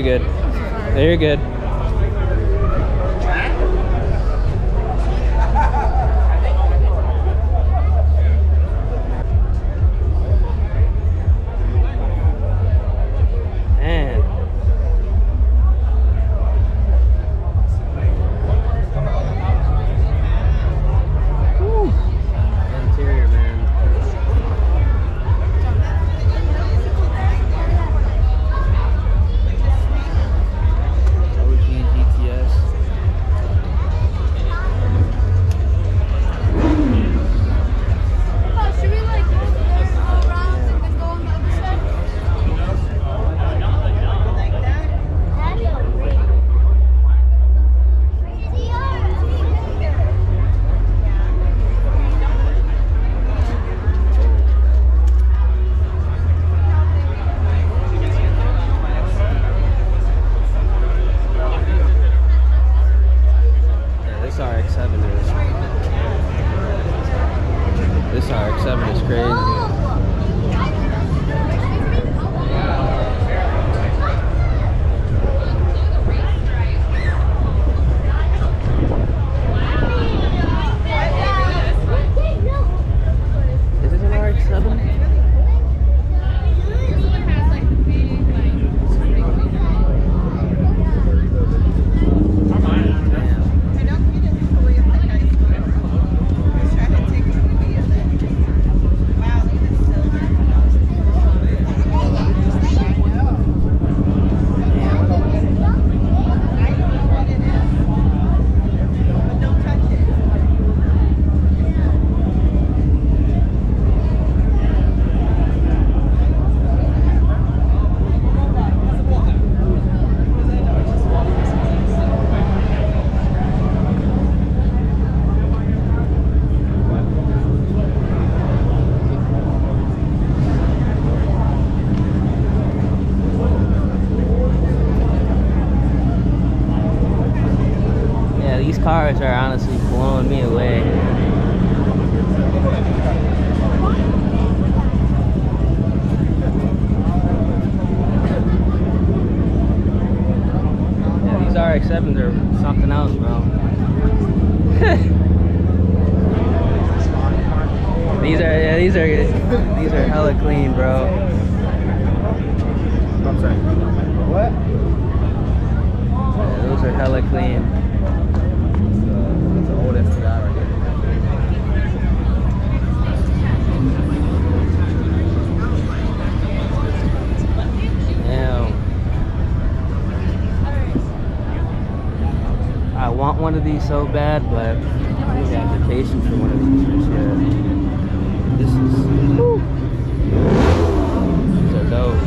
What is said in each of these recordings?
you're good. There, you're good. Cars are honestly blowing me away. Yeah, these RX-7s are something else, bro. these are hella clean, bro. I'm sorry. What? Yeah, those are hella clean. I want one of these so bad, but I don't have the patience for one of these just yet. This is, woo. These are dope.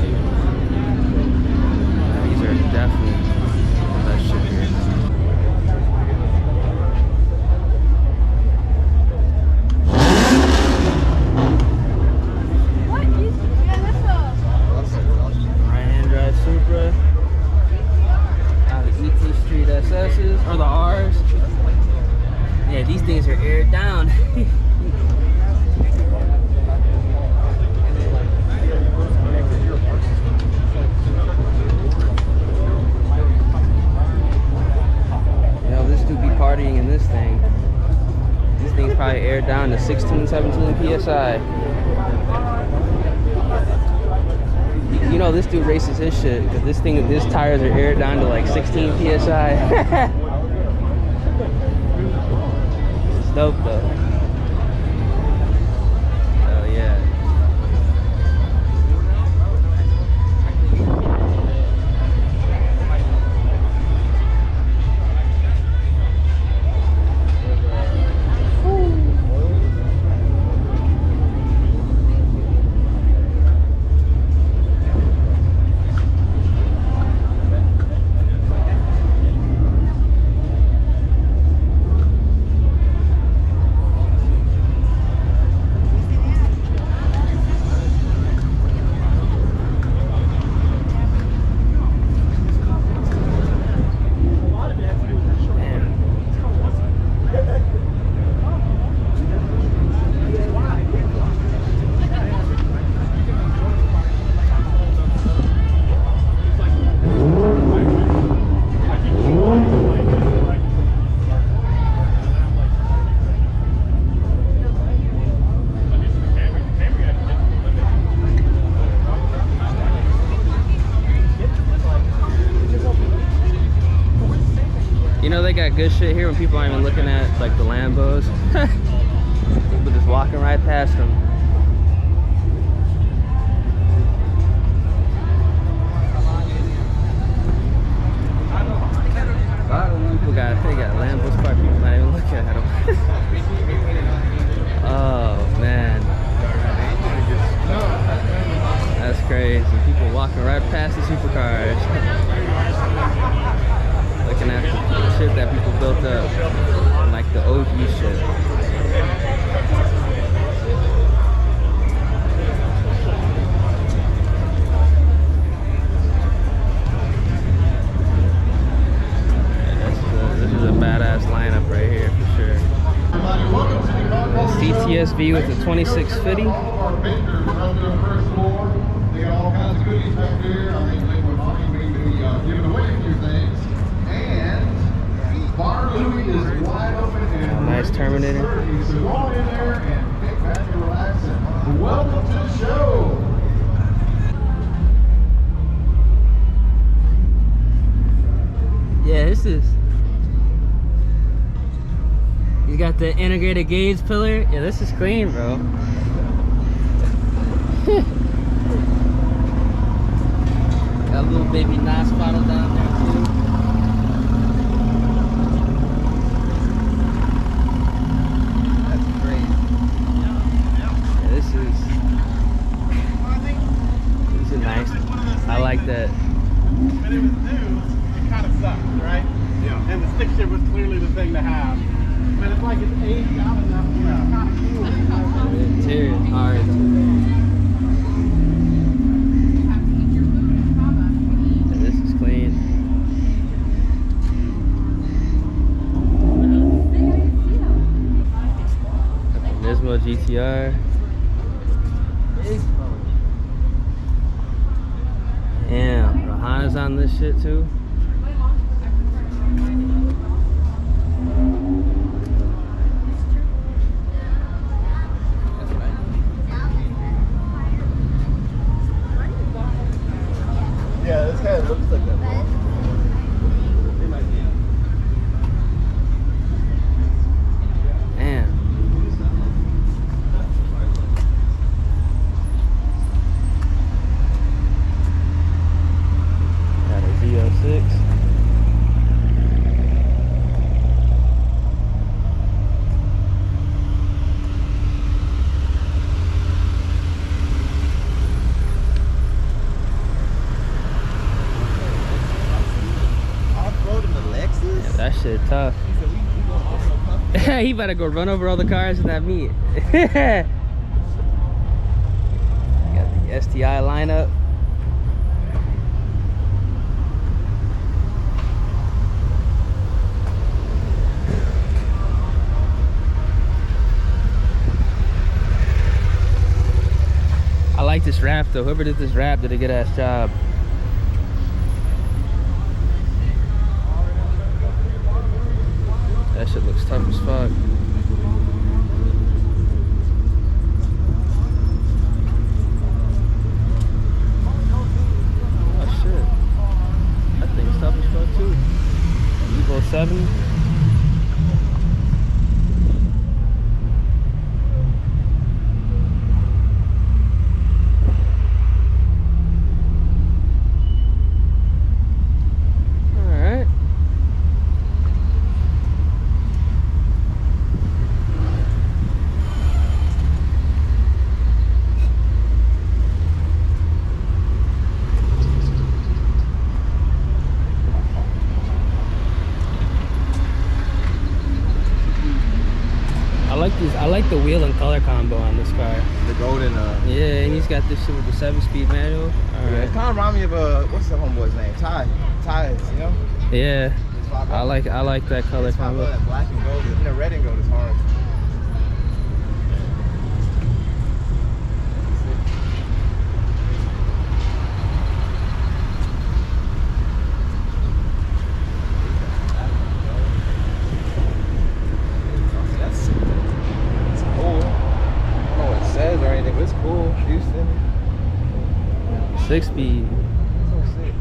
These are definitely the best shit here. Right-hand drive Supra. Street SS's or the R's. Yeah, these things are aired down. Yo, this dude be partying in this thing. These things probably aired down to 16, 17 PSI. You know this dude races his shit because this tires are aired down to like 16 PSI. It's dope though. Oh yeah. You know they got good shit here when people aren't even looking at like the Lambos. People just walking right past them. They got Lambos parked, people not even looking at them. Oh man, that's crazy. People walking right past the supercars, looking at the shit that people built up, like the OG shit. Lineup right here for sure. CTSV with the 2650. They got all kinds of goodies back there. I mean, they were giving away a few things. And Bar Louie is wide open. And nice Terminator. So go on in there and kick back and relax and welcome to the show. Yeah, this is. You got the integrated gauge pillar. Yeah, this is clean, bro. Got a little baby NOS bottle down there too. That's great. Yeah, this is nice. I like that. When it was new, it kind of sucked, right? Yeah. And the stick shift was clearly the thing to have. But it's like it's aged out enough, you know, it's kind of cool. The interior is hard. Yeah, this is clean. Got the Nismo GTR. Damn, Rohana's on this shit too. Yeah, this guy looks like that. Damn. Got a Z06. That shit tough. He better go run over all the cars in that meet. Got the STI lineup. I like this wrap though. Whoever did this wrap did a good ass job. That shit looks tough as fuck. Oh shit. That thing's tough as fuck too. Evo 7. I like the wheel and color combo on this car. The golden, yeah, and he's got this shit with the 7-speed manual. All right. It kind of reminds me of what's the homeboy's name? Ty, you know? Yeah. I like that color combo. That black and gold, you know, red and gold is hard. Or anything, but it's cool. Houston. 6-speed. So sick.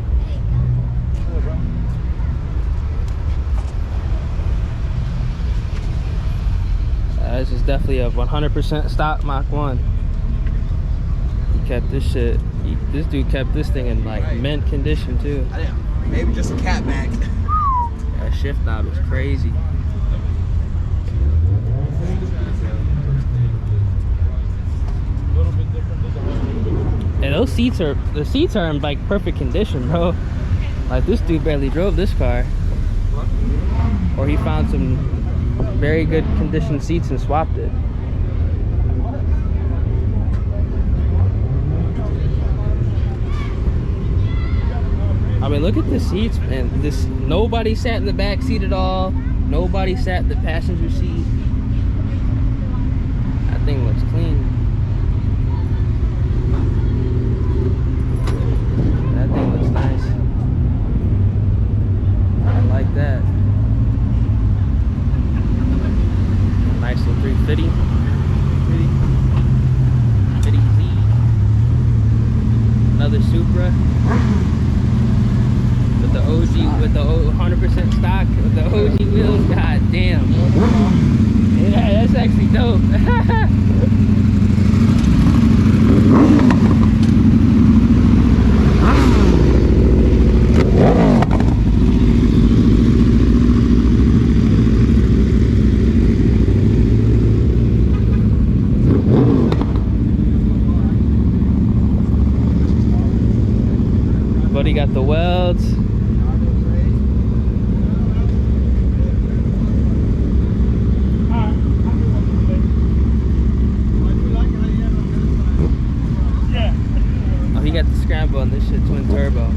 Cool, bro. this is definitely a 100% stock Mach 1. He kept this shit. This dude kept this thing in like mint condition too. Maybe just a cat back. That shift knob is crazy. And those seats are, the seats are in like perfect condition, bro. Like this dude barely drove this car. Or he found some very good condition seats and swapped it. I mean, look at the seats, man. This, nobody sat in the back seat at all. Nobody sat in the passenger seat. That thing looks clean. That thing looks nice. I like that. Nice little 350. 50Z. Another Supra. With the OG, with the 100% stock, with the OG wheels. God damn. Yeah, that's actually dope. Buddy got the welds. Oh, he got the scramble on this shit, twin turbo.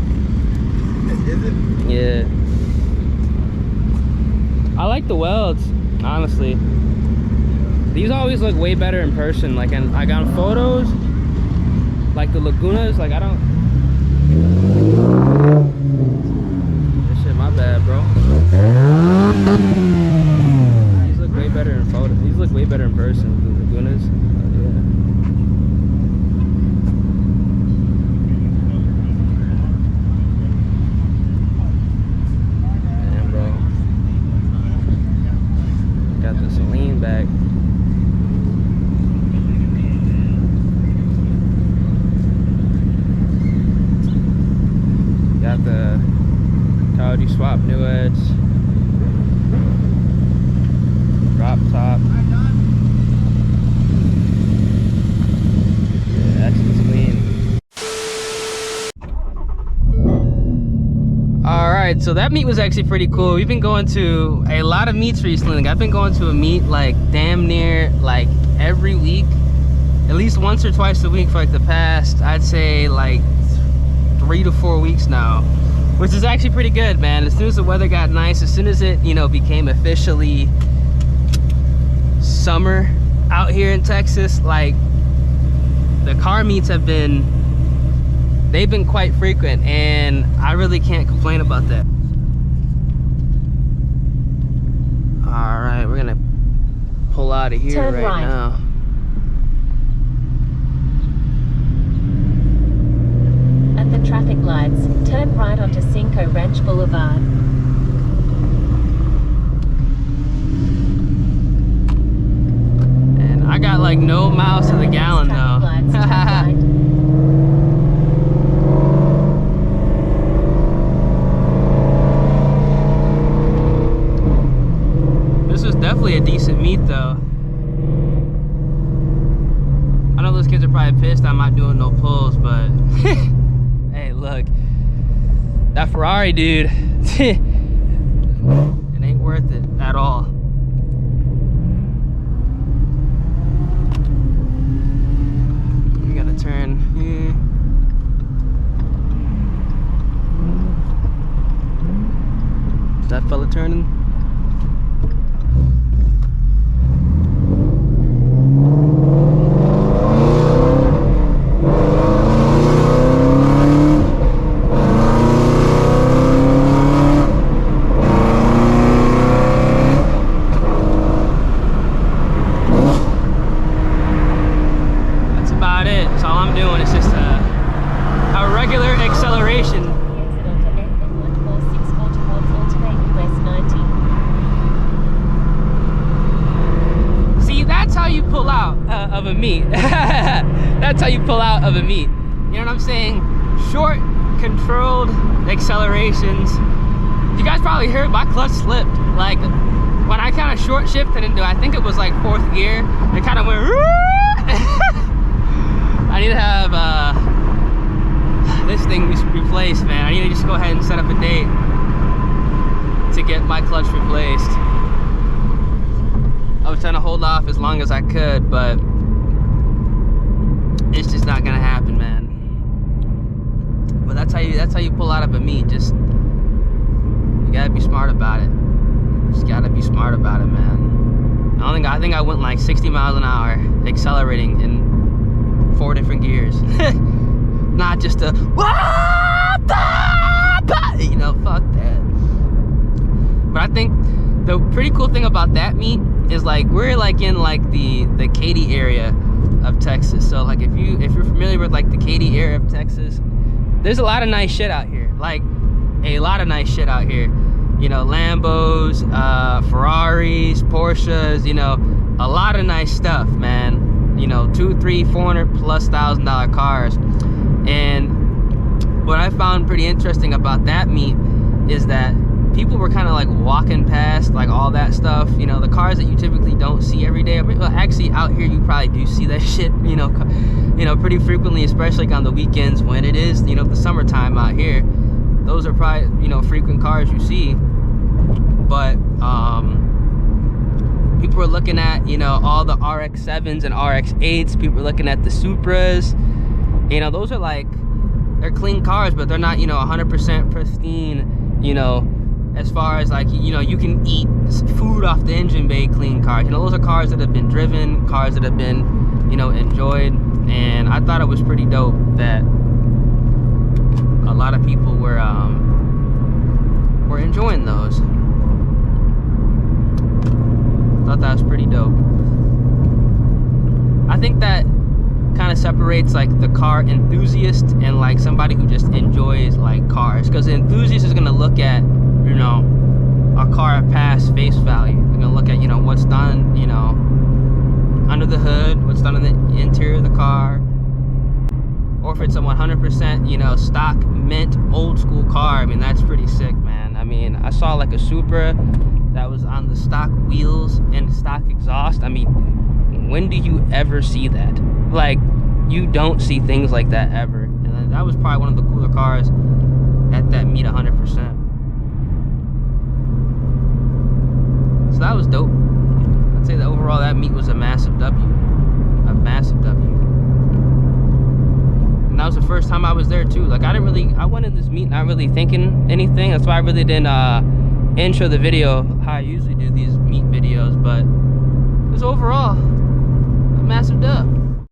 Is it? Yeah. I like the welds, honestly. These always look way better in person. Like on photos, like the Lagunas, like I don't. This shit, my bad, bro. These look way better in photos. These look way better in person than the Lagunas. Yeah. Damn, bro. Got this lean back. Got the coyote swap new edge, drop top. Yeah, that's just clean. All right, so that meet was actually pretty cool. We've been going to a lot of meets recently. Like, I've been going to a meet like damn near like every week, at least once or twice a week for like the past, I'd say like 3 to 4 weeks now, which is actually pretty good, man. As soon as the weather got nice, as soon as it, you know, became officially summer out here in Texas, like the car meets have been, they've been quite frequent, and I really can't complain about that. All right, we're gonna pull out of here. Turn right now. At the traffic lights, turn right onto Cinco Ranch Boulevard. And I got like no miles to the gallon though. Lights, turn right. This was definitely a decent meet though. I know those kids are probably pissed I'm not doing no pulls, but hey, look, that Ferrari, dude, it ain't worth it at all. We gotta turn here. Is that fella turning? of a meet. That's how you pull out of a meet. You know what I'm saying? Short, controlled accelerations. You guys probably heard my clutch slipped. Like when I kind of short shifted into, I think it was like 4th gear, it kind of went. I need to have this thing replaced, man. I need to just go ahead and set up a date to get my clutch replaced. I was trying to hold off as long as I could, but it's just not gonna happen, man. But that's how you pull out of a meet. Just, you gotta be smart about it. Just gotta be smart about it, man. I think I went like 60 miles an hour accelerating in 4 different gears. Not just a, you know, fuck that. But I think the pretty cool thing about that meet is like we're like in like the Katy area of Texas. So like if you're familiar with like the Katy area of Texas, there's a lot of nice shit out here. Like a lot of nice shit out here. You know, Lambos, Ferraris, Porsches, you know, a lot of nice stuff, man. You know, $200,000, $300,000, $400,000 cars. And what I found pretty interesting about that meet is that people were kind of like walking past like all that stuff, you know, the cars that you typically don't see every day. I mean, well, actually out here you probably do see that shit, you know, pretty frequently, especially like on the weekends when it is, you know, the summertime out here. Those are probably, you know, frequent cars you see. But people were looking at, you know, all the RX-7s and RX-8s. People were looking at the Supras. You know, those are like, they're clean cars, but they're not, you know, 100% pristine, you know, as far as like, you know, you can eat food off the engine bay clean cars. You know, those are cars that have been driven, cars that have been, you know, enjoyed. And I thought it was pretty dope that a lot of people were enjoying those. Thought that was pretty dope. I think that kind of separates like the car enthusiast and like somebody who just enjoys like cars, because the enthusiast is going to look at, you know, a car past face value. They're going to look at, you know, what's done, you know, under the hood, what's done in the interior of the car, or if it's a 100%, you know, stock mint old school car. I mean, that's pretty sick, man. I mean, I saw like a Supra that was on the stock wheels and stock exhaust. I mean, when do you ever see that? Like, you don't see things like that ever. And that was probably one of the cooler cars at that meet, 100%. So that was dope. I'd say that overall that meet was a massive W. A massive W. And that was the first time I was there too. Like, I went in this meet not really thinking anything. That's why I really didn't intro the video how I usually do these meet videos. But it was overall a massive dub.